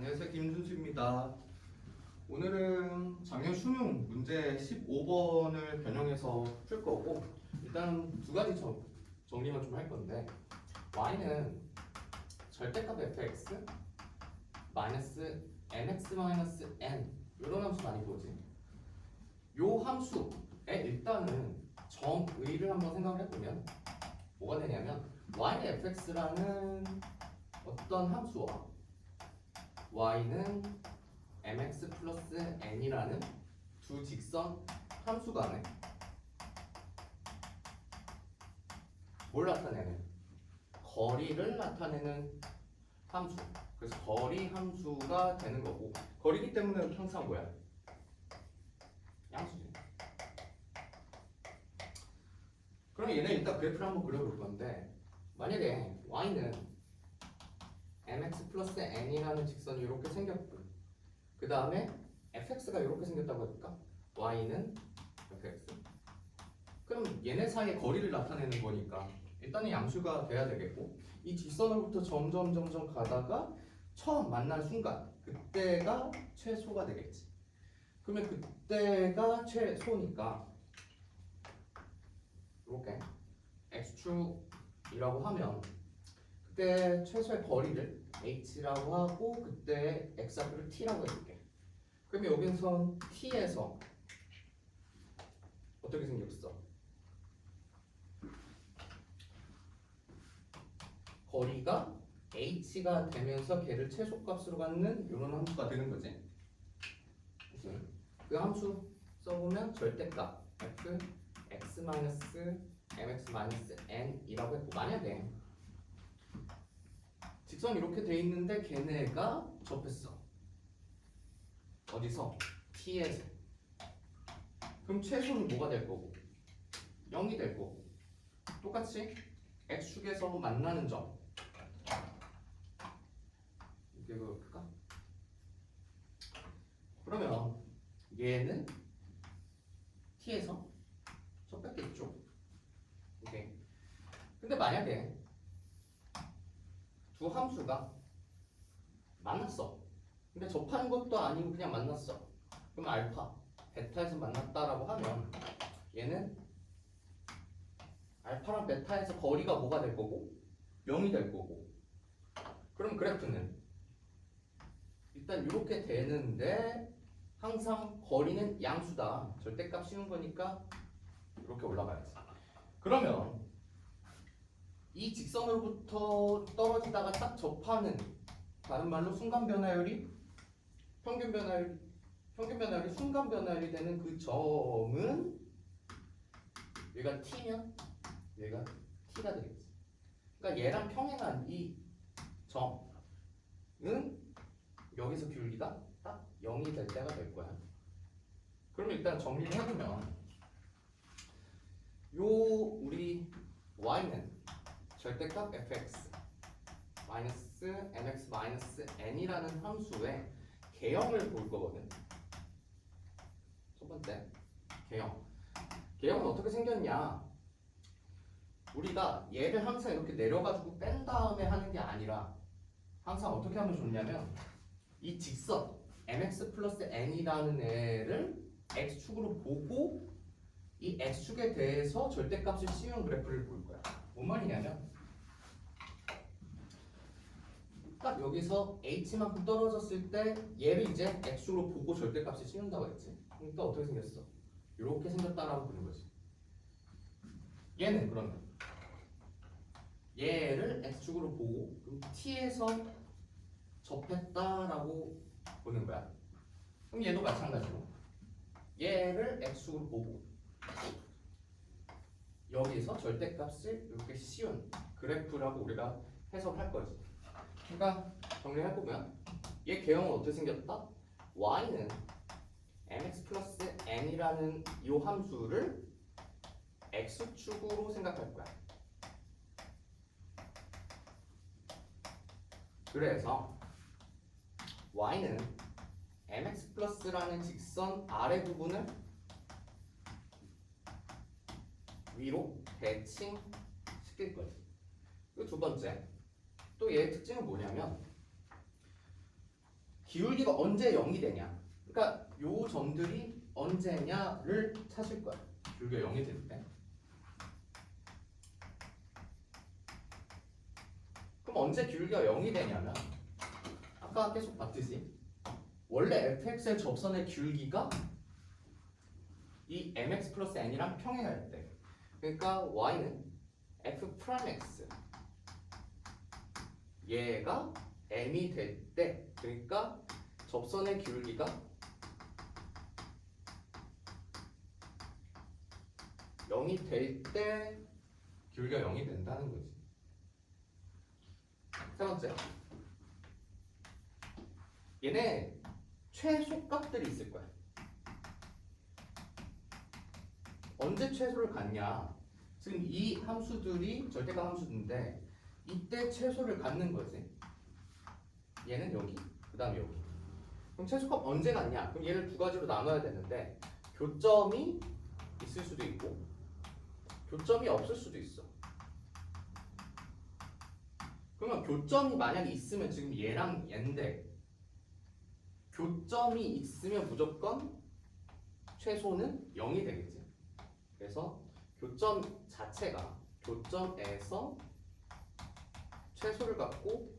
안녕하세요. 김준수입니다. 오늘은 작년 수능 문제 15번을 변형해서 풀 거고, 일단 두 가지 정리만 좀 할 건데, y는 절대값 fx 마이너스 mx 마이너스 n 이런 함수 많이 보지. 요 함수에 일단은 정의를 한번 생각을 해보면 뭐가 되냐면 y는 fx라는 어떤 함수와 y는 mx 플러스 n이라는 두 직선 함수 간에 뭘 나타내는? 거리를 나타내는 함수. 그래서 거리 함수가 되는 거고, 거리기 때문에 항상 뭐야? 양수지. 그럼 얘는 일단 그래프를 한번 그려볼 건데, 만약에 y는 mx 플러스 n이라는 직선이 이렇게 생겼고, 그 다음에 fx가 이렇게 생겼다고 해볼까? y는 fx. 그럼 얘네 사이의 거리를 나타내는 거니까 일단은 양수가 돼야 되겠고, 이 직선으로부터 점점 가다가 처음 만난 순간 그때가 최소가 되겠지. 그러면 그때가 최소니까 이렇게 x축이라고 하면 그때 최소의 거리를 h라고 하고 그때 x좌표를 t라고 해줄게. 그러면 여기서 t에서 어떻게 생겼어? 거리가 h가 되면서 걔를 최소값으로 갖는 이런 함수가 되는 거지. 무슨? 그 함수 써보면 절대값 f x 마이너스 mx 마이너스 n이라고 했고, 만약에 직선이 이렇게 돼 있는데 걔네가 접했어. 어디서? t에서. 그럼 최소는 뭐가 될 거고? 0이 될 거고. 똑같이 x축에서 만나는 점. 이렇게 그럴까? 그러면 얘는 t에서 접했겠죠. 오케이. 근데 만약에 두 함수가 만났어. 근데 접한 것도 아니고 그냥 만났어. 그럼 알파, 베타에서 만났다라고 하면 얘는 알파랑 베타에서 거리가 뭐가 될 거고? 0이 될 거고. 그럼 그래프는 일단 이렇게 되는데 항상 거리는 양수다. 절대값 씌운 거니까 이렇게 올라가야지. 그러면 이 직선으로부터 떨어지다가 딱 접하는, 다른 말로 순간 변화율이 평균 변화율이 순간 변화율이 되는 그 점은 얘가 t면 얘가 t가 되겠지. 그러니까 얘랑 평행한 이 점은 여기서 귤기가 딱 0이 될 때가 될 거야. 그럼 일단 정리를 해보면 요 우리 y는 절대값 fx 마이너스 mx 마이너스 n이라는 함수의 개형을 볼 거거든. 첫 번째 개형은 어떻게 생겼냐? 우리가 얘를 항상 이렇게 내려가지고 뺀 다음에 하는 게 아니라 항상 어떻게 하면 좋냐면 이 직선 mx 플러스 n이라는 애를 x축으로 보고 이 x축에 대해서 절대값을 씌운 그래프를 볼 거야. 뭔 말이냐면 딱 여기서 h만큼 떨어졌을 때 얘를 이제 x축으로 보고 절대값을 씌운다고 했지. 그러니까 어떻게 생겼어? 이렇게 생겼다라고 보는 거지. 얘는 그러면 얘를 x축으로 보고 그럼 t에서 접했다라고 보는 거야. 그럼 얘도 마찬가지로 얘를 x축으로 보고 여기서 절대값을 이렇게 씌운 그래프라고 우리가 해석할 거지. 그러니까 정리해보면 얘 개형은 어떻게 생겼다? y는 mx 플러스 n이라는 이 함수를 x축으로 생각할 거야. 그래서 y는 mx 플러스라는 직선 아래 부분을 위로 대칭시킬 거지. 그리고 두 번째, 또 얘의 특징은 뭐냐면 기울기가 언제 0이 되냐. 그러니까 요 점들이 언제냐를 찾을 거야. 기울기가 0이 될 때. 그럼 언제 기울기가 0이 되냐면 아까 계속 봤듯이 원래 fx의 접선의 기울기가 이 mx 플러스 n이랑 평행할 때, 그러니까 y는 f 프라임 x 얘가 m이 될 때, 그러니까 접선의 기울기가 0이 될 때 기울기가 0이 된다는 거지. 세 번째, 얘네 최소값들이 있을 거야. 언제 최소를 갖냐? 지금 이 함수들이 절대값 함수인데 이때 최소를 갖는 거지. 얘는 여기, 그 다음에 여기. 그럼 최소값 언제 갖냐? 그럼 얘를 두 가지로 나눠야 되는데 교점이 있을 수도 있고 교점이 없을 수도 있어. 그러면 교점이 만약에 있으면 지금 얘랑 얘인데 교점이 있으면 무조건 최소는 0이 되겠지. 그래서 교점 자체가 교점에서 최소를 갖고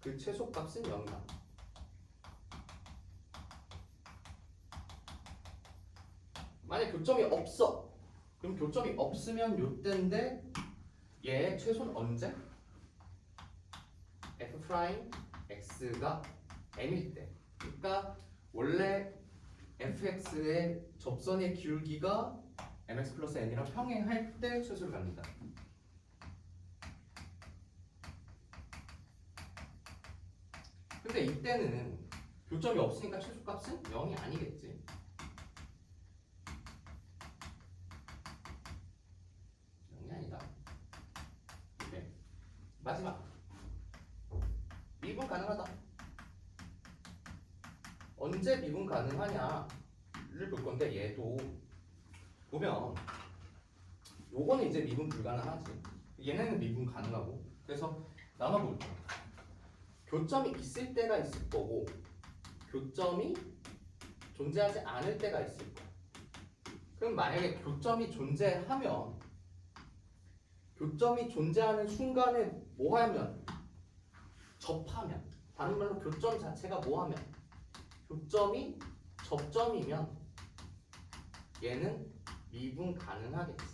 그 최소값은 0이다. 만약 교점이 없어. 그럼 교점이 없으면 요때인데 얘의 최소는 언제? f 프라임 x가 m일 때. 그러니까 원래 fx의 접선의 기울기가 mx 플러스 n이랑 평행할 때 최소를 갖는다. 근데 이때는 교점이 없으니까 최소값은 0이 아니겠지. 마지막 미분 가능하다. 언제 미분 가능하냐를 볼 건데 얘도 보면 요거는 이제 미분 불가능하지. 얘네는 미분 가능하고. 그래서 나눠볼게요. 교점이 있을 때가 있을 거고 교점이 존재하지 않을 때가 있을 거야. 그럼 만약에 교점이 존재하면 교점이 존재하는 순간에 뭐하면? 접하면. 다른 말로 교점 자체가 뭐하면? 교점이 접점이면 얘는 미분 가능하겠지.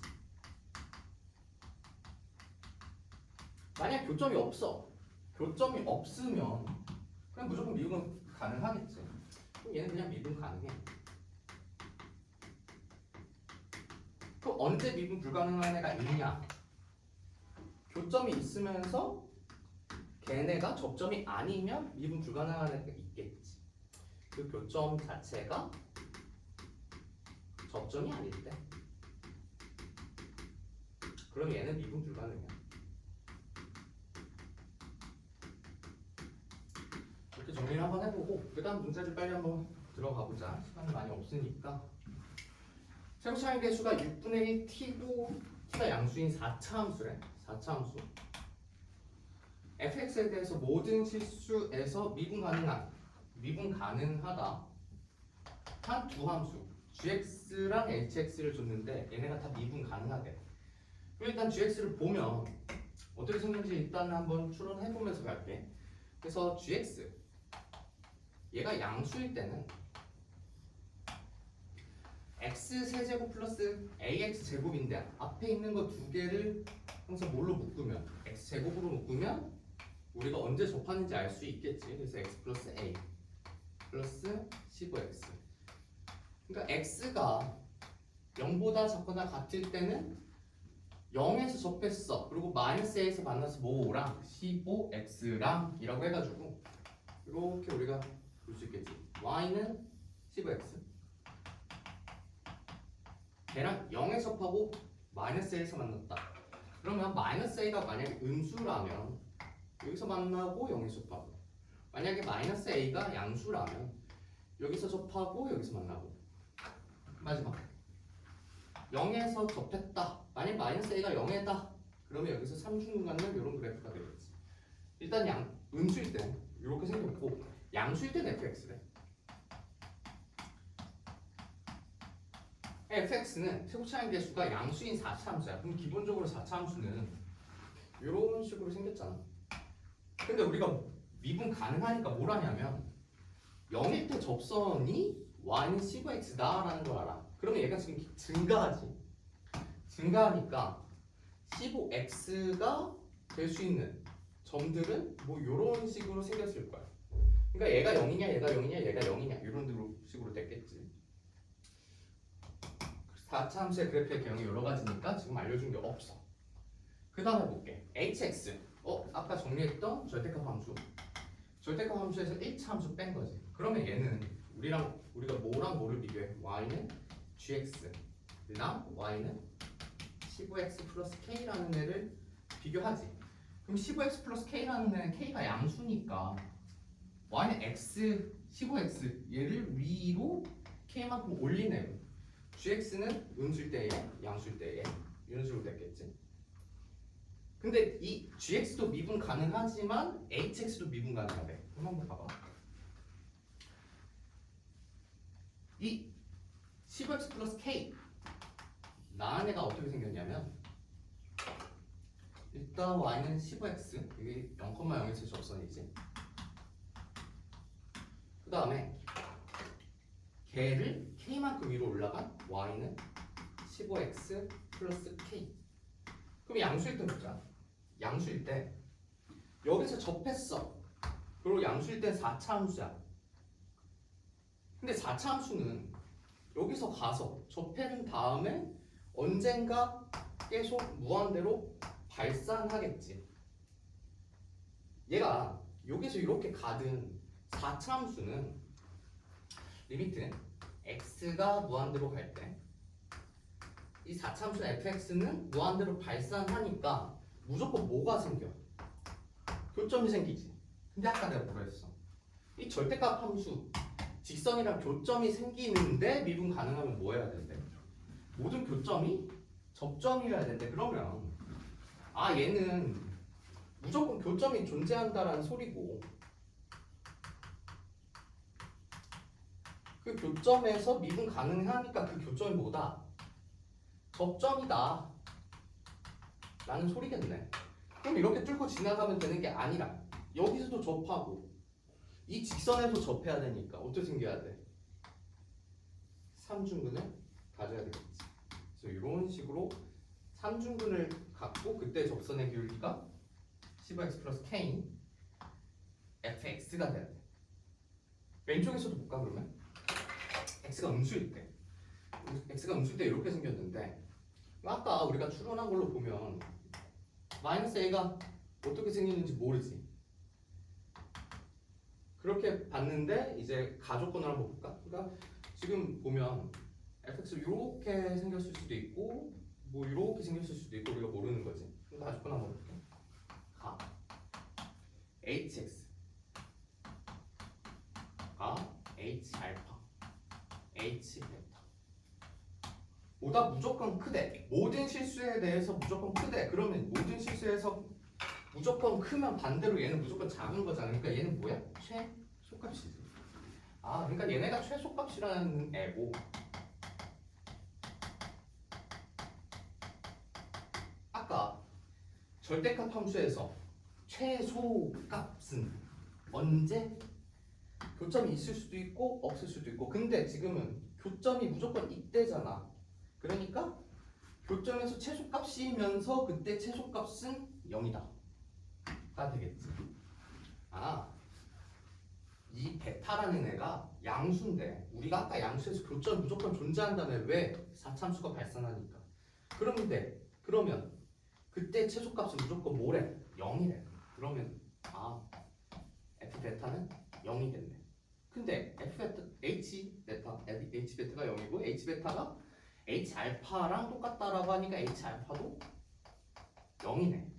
만약 교점이 없어. 교점이 없으면 그냥 무조건 미분 가능하겠지. 그럼 얘는 그냥 미분 가능해. 그럼 언제 미분 불가능한 애가 있냐? 교점이 있으면서 걔네가 접점이 아니면 미분 불가능한 애가 있겠지. 그 교점 자체가 접점이 아닐 때. 그럼 얘는 미분 불가능이야. 이렇게 정리를 한번 해보고 그 다음 문제를 빨리 한번 들어가 보자. 시간이 많이 없으니까. 세부차항의 개수가 6분의 1 t고 t가 양수인 4차 함수래. 4차 함수. fx에 대해서 모든 실수에서 미분 가능하다 한 두 함수 gx랑 hx를 줬는데 얘네가 다 미분 가능하대. 그럼 일단 gx를 보면 어떻게 생겼는지 일단 한번 추론해보면서 갈게. 그래서 gx 얘가 양수일 때는 x 세제곱 플러스 ax 제곱인데 앞에 있는 거 두 개를 항상 뭘로 묶으면 x 제곱으로 묶으면 우리가 언제 접하는지 알 수 있겠지. 그래서 x 플러스 a 플러스 15x. 그러니까 x가 0보다 작거나 같을 때는 0에서 접했어. 그리고 마이너스 a에서 만나서 뭐랑 15x랑 이라고 해가지고 이렇게 우리가 볼 수 있겠지. y는 15x. 걔랑 0에서 접하고 마이너스 a에서 만났다. 그러면 마이너스 a가 만약에 음수라면 여기서 만나고 0에서 접하고, 만약에 마이너스 a가 양수라면 여기서 접하고 여기서 만나고. 마지막 0에서 접했다. 만약 마이너스 a가 0에다. 그러면 여기서 삼중근 갖는 이런 그래프가 되겠지. 일단 음수일 때 이렇게 생겼고 양수일 땐 fx래. fx는 최고차항 개수가 양수인 4차 함수야. 그럼 기본적으로 4차 함수는 이런 식으로 생겼잖아. 근데 우리가 미분 가능하니까 뭘 하냐면 0일 때 접선이 y는 15x다 라는 걸 알아. 그러면 얘가 지금 증가하지. 증가하니까 15x가 될 수 있는 점들은 뭐 이런 식으로 생겼을 거야. 그러니까 얘가 0이냐 얘가 0이냐 얘가 0이냐 이런 식으로 됐겠지. 4차 함수의 그래프의 개형이 여러 가지니까 지금 알려준 게 없어. 그 다음에 볼게. hx. 아까 정리했던 절대값 함수. 절대값 함수에서 1차 함수 뺀 거지. 그러면 얘는 우리가 뭐랑 뭐를 비교해? y는 gx랑 y는 15x 플러스 k라는 애를 비교하지. 그럼 15x 플러스 k라는 애는 k가 양수니까 y는 x 15x 얘를 위로 k만큼 올린 애고 gx는 음수일 때에 양수일 때에 이런 식으로 됐겠지. 근데 이 gx도 미분 가능하지만 hx도 미분 가능하대. 그럼 한번 봐봐. 이 15x 플러스 k 라는 애가 어떻게 생겼냐면 일단 y는 15x 이게 0,0에서 접선이지. 그 다음에 걔를 k만큼 위로 올라간 y는 15x 플러스 k. 그럼 양수일 때 보자. 양수일 때 여기서 접했어. 그리고 양수일 때 4차 함수야. 근데 4차 함수는 여기서 가서 접해준 다음에 언젠가 계속 무한대로 발산하겠지. 얘가 여기서 이렇게 가든 4차 함수는 리미트 x가 무한대로 갈 때 이 4차 함수 fx는 무한대로 발산하니까 무조건 뭐가 생겨? 교점이 생기지. 근데 아까 내가 뭐라 했어? 이 절대값 함수 직선이랑 교점이 생기는데 미분 가능하면 뭐 해야 된대? 모든 교점이 접점이어야 된대. 그러면 얘는 무조건 교점이 존재한다라는 소리고 그 교점에서 미분 가능하니까 그 교점이 뭐다? 접점이다 라는 소리겠네. 그럼 이렇게 뚫고 지나가면 되는 게 아니라 여기서도 접하고 이 직선에도 접해야 되니까 어떻게 생겨야 돼? 삼중근을 가져야 되겠지. 그래서 이런 식으로 삼중근을 갖고 그때 접선의 기울기가 15x 플러스 k인 fx가 돼야 돼. 왼쪽에서도 볼까 그러면? x가 음수일 때 이렇게 생겼는데 아까 우리가 추론한 걸로 보면 마이너스 a가 어떻게 생겼는지 모르지. 그렇게 봤는데 이제 가조건을 한번 볼까? 그러니까 지금 보면 fx 이렇게 생겼을 수도 있고 뭐 이렇게 생겼을 수도 있고 우리가 모르는 거지. 그럼 가조건 한번 볼게. 가 hx 가 h 알파 h 베타 보다 무조건 크대. 모든 실수에 대해서 무조건 크대. 그러면 모든 실수에서 무조건 크면 반대로 얘는 무조건 작은 거잖아. 그러니까 얘는 뭐야? 최소값이지. 그러니까 얘네가 최소값이라는 애고 아까 절대값 함수에서 최소값은 언제? 교점이 있을 수도 있고 없을 수도 있고 근데 지금은 교점이 무조건 이때잖아. 그러니까 교점에서 최소값이면서 그때 최소값은 0이다 가 되겠지. 이 베타라는 애가 양수인데 우리가 아까 양수에서 교점이 무조건 존재한다며. 왜? 4참수가 발산하니까. 그러면 그때 최소값은 무조건 뭐래? 0이래. 그러면 f 베타는 0이겠네. 근데 h 베타가 0이고 h 베타가 h 알파랑 똑같다라고 하니까 h 알파도 0이네.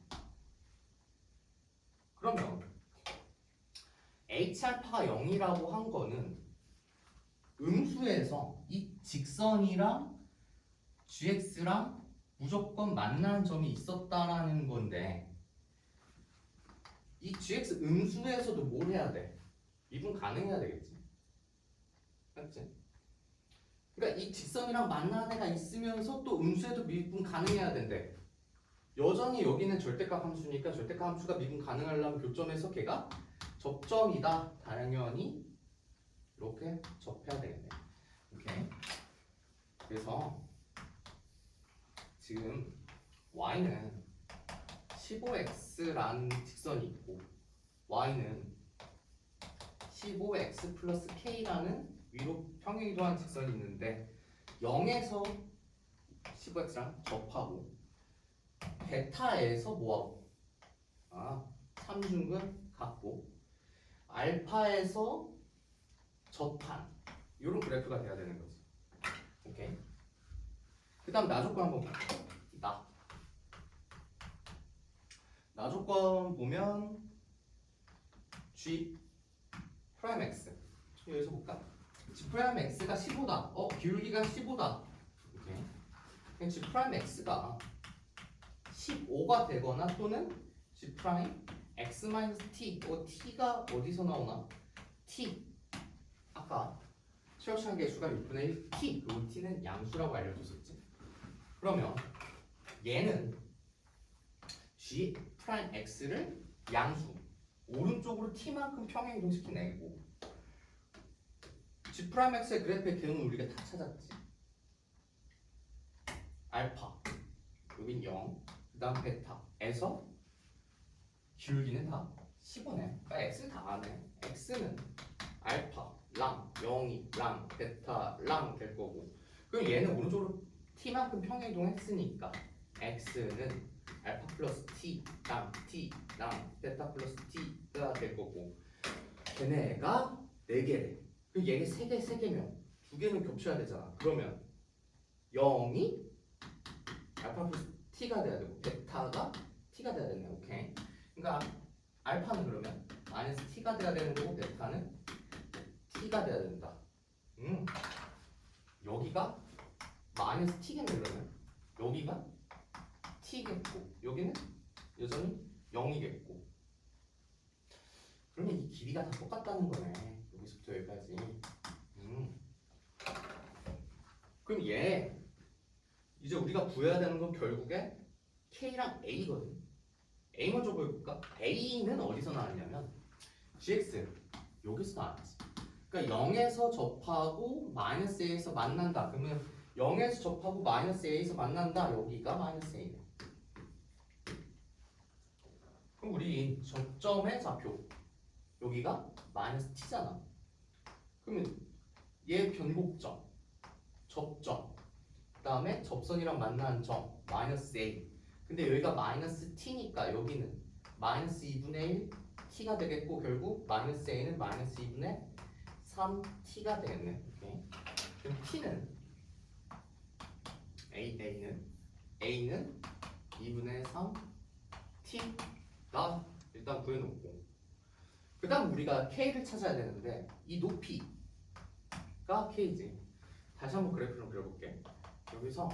그러면 h 알파가 0이라고 한 거는 음수에서 이 직선이랑 gx랑 무조건 만나는 점이 있었다라는 건데 이 gx 음수에서도 뭘 해야 돼? 미분 가능해야 되겠지. 맞지? 그러니까 이 직선이랑 만나는 애가 있으면서 또 음수에도 미분 가능해야 된대. 여전히 여기는 절대값 함수니까 절대값 함수가 미분 가능하려면 교점에서 걔가 접점이다. 당연히 이렇게 접해야 되겠네. 오케이. 그래서 지금 y는 15x라는 직선이 있고 y는 15x 플러스 k라는 위로 평행이동한 직선이 있는데 0에서 15x랑 접하고 베타에서 뭐하고? 삼중근 같고 알파에서 접한 이런 그래프가 돼야 되는 거지. 오케이. 그 다음 나조건 한번 볼게요. 나조건 보면 G 프라임 X 여기서 볼까? G 프라임 X가 15다. 기울기가 15다. 오케이. G 프라임 X가 15가 되거나 또는 G 프라임 X 마이너스 T T가 어디서 나오나? T 아까 최역시한 개수가 6분의 1 T 그리고 T는 양수라고 알려줬었지. 그러면 얘는 G 프라임 X를 양수 오른쪽으로 T만큼 평행이동시킨 애고 G 프라임 X의 그래프의 개요는 우리가 다 찾았지. 알파 여긴 0 그 다음 베타에서 기울기는 다 15네. 그러니까 X는 다 아네. X는 알파 랑 0이 랑 베타 랑 될 거고 그럼 얘는 오른쪽으로 T만큼 평행이동했으니까 X는 알파 플러스 T랑 T랑 베타 플러스 T가 될 거고 걔네가 4개래. 그럼 얘가 3개면 2개는 겹쳐야 되잖아. 그러면 0이 알파 플러스 T가 돼야 되고 베타가 T가 돼야 되네. 오케이. 그러니까 알파는 그러면 마이너스 T가 돼야 되는 거고 베타는 T가 돼야 된다. 여기가 마이너스 T겠네. 그러면 여기가 T겠고 여기는 여전히 0이겠고 그러면 이 길이가 다 똑같다는 거네. 여기서부터 여기까지. 그럼 얘 이제 우리가 구해야 되는 건 결국에 K랑 A거든. A 먼저 보여볼까? A는 어디서 나왔냐면 GX 여기서 나왔지. 그러니까 0에서 접하고 마이너스 A에서 만난다. 그러면 0에서 접하고 마이너스 A에서 만난다. 여기가 마이너스 A네. 그럼 우리 접점의 좌표 여기가 마이너스 T잖아. 그러면 얘 변곡점 접점 그 다음에 접선이랑 만나는 점 마이너스 A 근데 여기가 마이너스 T니까 여기는 마이너스 2분의 1 T가 되겠고 결국 마이너스 A는 마이너스 2분의 3T가 되겠네. 오케이. 그럼 T는 A는 2분의 3 T가 일단 구해놓고 그 다음 우리가 K를 찾아야 되는데 이 높이가 K지. 다시 한번 그래프를 그려볼게. 여기서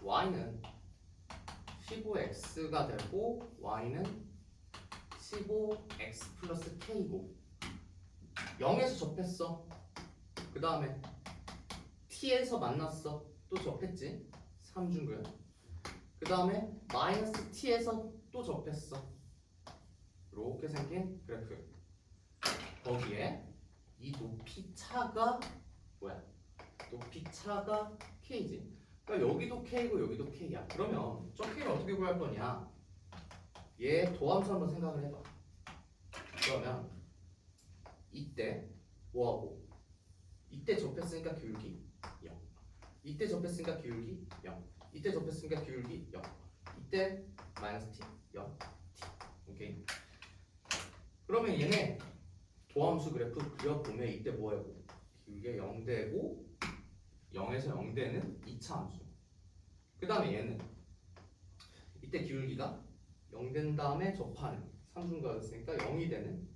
Y는 15X가 되고 Y는 15X 플러스 K고 0에서 접했어. 그 다음에 T에서 만났어. 또 접했지. 3중근. 그 다음에 마이너스 T에서 또 접했어. 이렇게 생긴 그래프. 거기에 이 높이 차가 뭐야? 높이 차가 K지. 그러니까 여기도 K고 여기도 K야. 그러면 저 K를 어떻게 구할 거냐? 얘 도함수 한번 생각을 해봐. 그러면 이때 뭐하고? 이때 접했으니까 기울기 0. 이때 접했으니까 기울기 0. 이때 접했으니까 기울기 0. 이때 마이너스 T 0 T. 오케이. 그러면 얘네 도함수 그래프 그려보면 이때 뭐하고? 기울기가 0 되고 0에서 0 되는 2차 함수. 그 다음에 얘는 이때 기울기가 0 된 다음에 접하는 3중과였으니까 0이 되는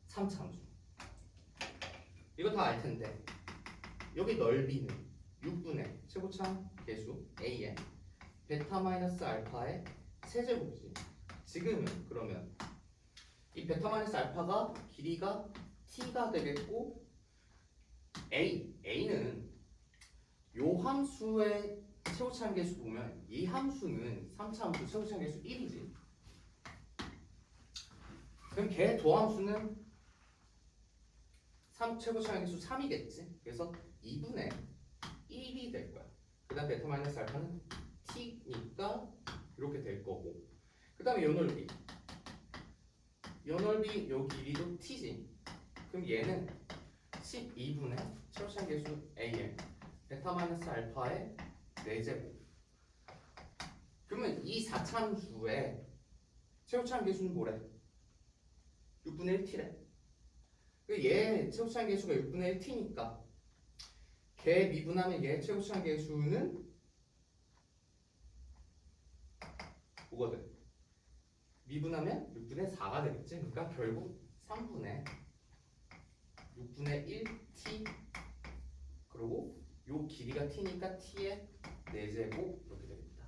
3차 함수. 이거 다 알 텐데 여기 넓이는 6분의 최고참 계수 A의 베타 마이너스 알파의 세제곱이지. 지금은 그러면 이 베타 마이너스 알파가 길이가 t가 되겠고 a는 요 함수의 최고차항 계수 보면 이 함수는 3차 함수 최고차항 계수 1이지. 그럼 걔 도함수는 3 최고차항 계수 3이겠지. 그래서 2분의 1이 될 거야. 그 다음 베타 마이너스 알파는 t니까 이렇게 될 거고, 그 다음에 요 넓이 요 길이도 t지. 그럼 얘는 12분의 최고차항 계수 a의 베타 마이너스 알파의 4제곱. 그러면 이 4차 함수의 최고차항 계수는 뭐래? 6분의 1t래. 얘 최고차항 계수가 6분의 1t니까 걔 미분하면 얘 최고차항 계수는 뭐거든? 미분하면 6분의 4가 되겠지. 그러니까 결국 3분의 6분의 1t 그리고 요 길이가 t니까 t의 4제곱 이렇게 되겠다.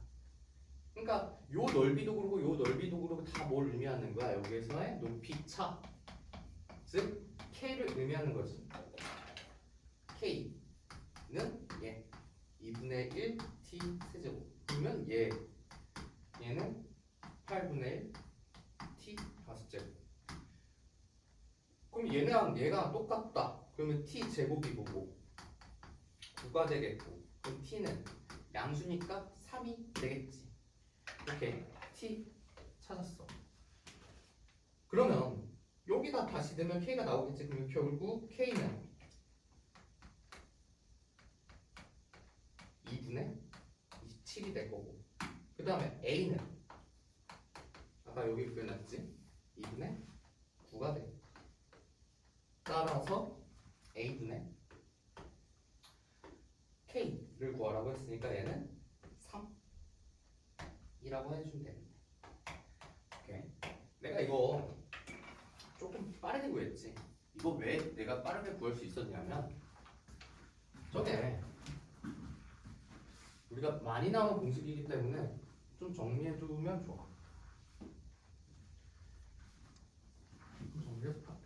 그러니까 요 넓이도 그렇고 요 넓이도 그렇고 다 뭘 의미하는 거야? 여기에서의 높이 차, 즉 k를 의미하는 거지. k는 얘 2분의 1t 세제곱. 그러면 얘는 8분의 1 t 5제곱. 그럼 얘가 똑같다. 그러면 t 제곱이 뭐고 9가 되겠고, 그럼 t는 양수니까 3이 되겠지. 이렇게 t 찾았어. 그러면 여기다 다시 넣으면 k가 나오겠지. 그러면 결국 k는 2분의 27이 될 거고, 그 다음에 a는 아까 여기 표현했지. 2분의 9가 돼. 따라서 a분의 k를 구하라고 했으니까 얘는 3이라고 해주면 되겠네. 오케이. 내가 이거 조금 빠르게 구했지. 이거 왜 내가 빠르게 구할 수 있었냐면 저게 우리가 많이 나오는 공식이기 때문에 좀 정리해두면 좋아. 정리해볼까?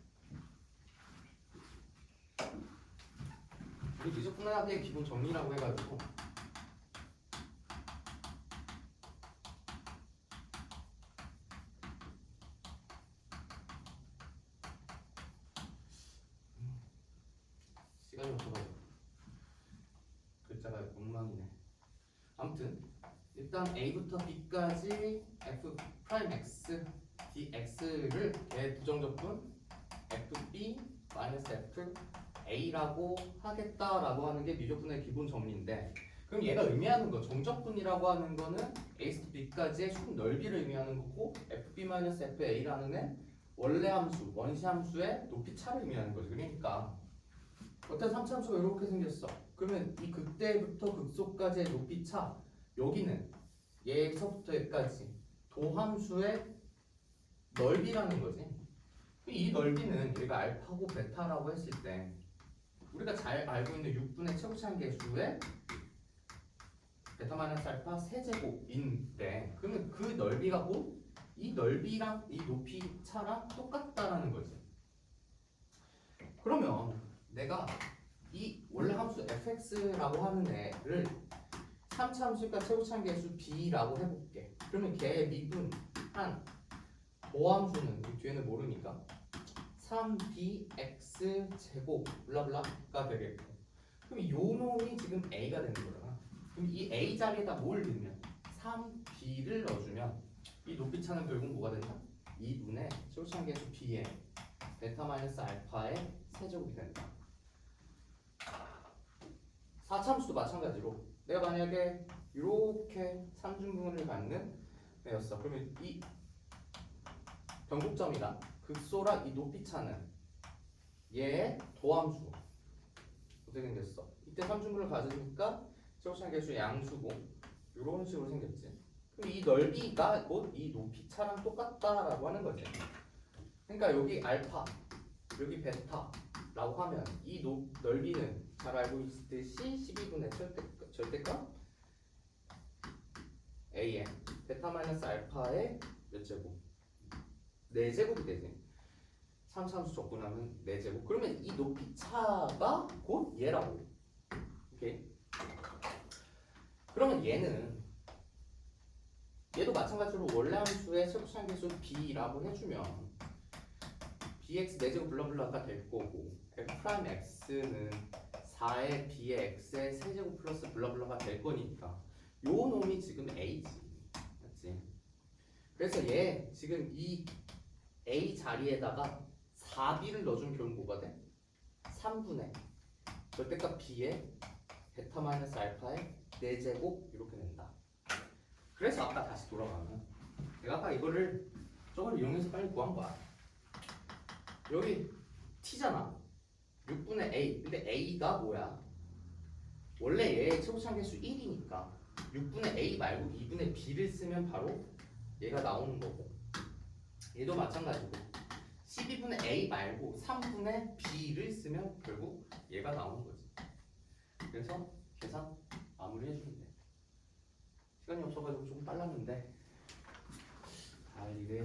우리 미적분학의 기본 정리라고 해가지고 시간이 없어가지고 글자가 엉망이네. 아무튼 일단 a부터 b까지 f 프라임 x dx를 대부정적분 fb 마이너스 f a라고 하겠다라고 하는 게 미적분의 기본 정리인데, 그럼 얘가 의미하는 거 정적분이라고 하는 거는 a에서 b까지의 총 넓이를 의미하는 거고, fb 마이너스 fa라는 애 원래 함수 원시 함수의 높이 차를 의미하는 거지. 그러니까 어떤 3차 함수가 이렇게 생겼어. 그러면 이 극대부터 극소까지의 높이 차, 여기는 얘에서부터 여기까지 도함수의 넓이라는 거지. 이 넓이는 여기가 알파고 베타라고 했을 때 우리가 잘 알고 있는 6분의 최고차항 계수의 베타 마이너스 알파 세제곱인데, 그러면 그 넓이가 곧 이 넓이랑 이 높이 차랑 똑같다라는 거지. 그러면 내가 이 원래 함수 fx라고 하는 애를 3차 함수니까 최고차항 계수 b라고 해볼게. 그러면 걔의 미분한 도함수는 이 뒤에는 모르니까 3bx 제곱 블라블라가 되겠고, 그럼 요 놈이 지금 a가 되는 거잖아. 그럼 이 a 자리에다 뭘 넣으면 3b를 넣어주면 이 높이 차는 결국 뭐가 된다? 2분의 최고차항 계수 b의 베타 마이너스 알파의 세제곱이 된다. 4차 함수도 마찬가지로 내가 만약에 이렇게 삼중근을 갖는 애였어. 그러면 이 변곡점이랑 극소랑 이 높이 차는 얘의 도함수 어떻게 생겼어? 이때 삼중근을 가져니까 최고차항 계수 양수고 이런 식으로 생겼지. 그럼 이 넓이가 곧 이 높이 차랑 똑같다라고 하는 거지. 그러니까 여기 알파, 여기 베타라고 하면 이 넓이는 잘 알고 있듯이 12분의 절대값 a의 베타 마이너스 알파의 몇 제곱? 4제곱이 되지. 상차함수 접근하면 4제곱. 그러면 이 높이 차가 곧 얘라고. 오케이. 그러면 얘도 마찬가지로 원래 함수의 최고차항 계수 b라고 해주면 bx 4제곱 블라블라가 될 거고 f'x는 4의 b의 x의 세제곱 플러스 블라블라가 될 거니까 요 놈이 지금 a지. 맞지? 그래서 얘 지금 이 a 자리에다가 4b를 넣어주면 결국 뭐가 돼? 3분의 절대값 b의 베타 마이너스 알파의 4제곱 이렇게 된다. 그래서 아까 다시 돌아가면 내가 아까 저걸 이용해서 빨리 구한 거야. 여기 t잖아. 6분의 a. 근데 a가 뭐야? 원래 얘의 최고차항 계수 1이니까 6분의 a 말고 2분의 b를 쓰면 바로 얘가 나오는 거고, 얘도 마찬가지고 12분의 a 말고 3분의 b를 쓰면 결국 얘가 나오는 거지. 그래서 계산 마무리 해주면 돼. 시간이 없어가지고 조금 빨랐는데 이래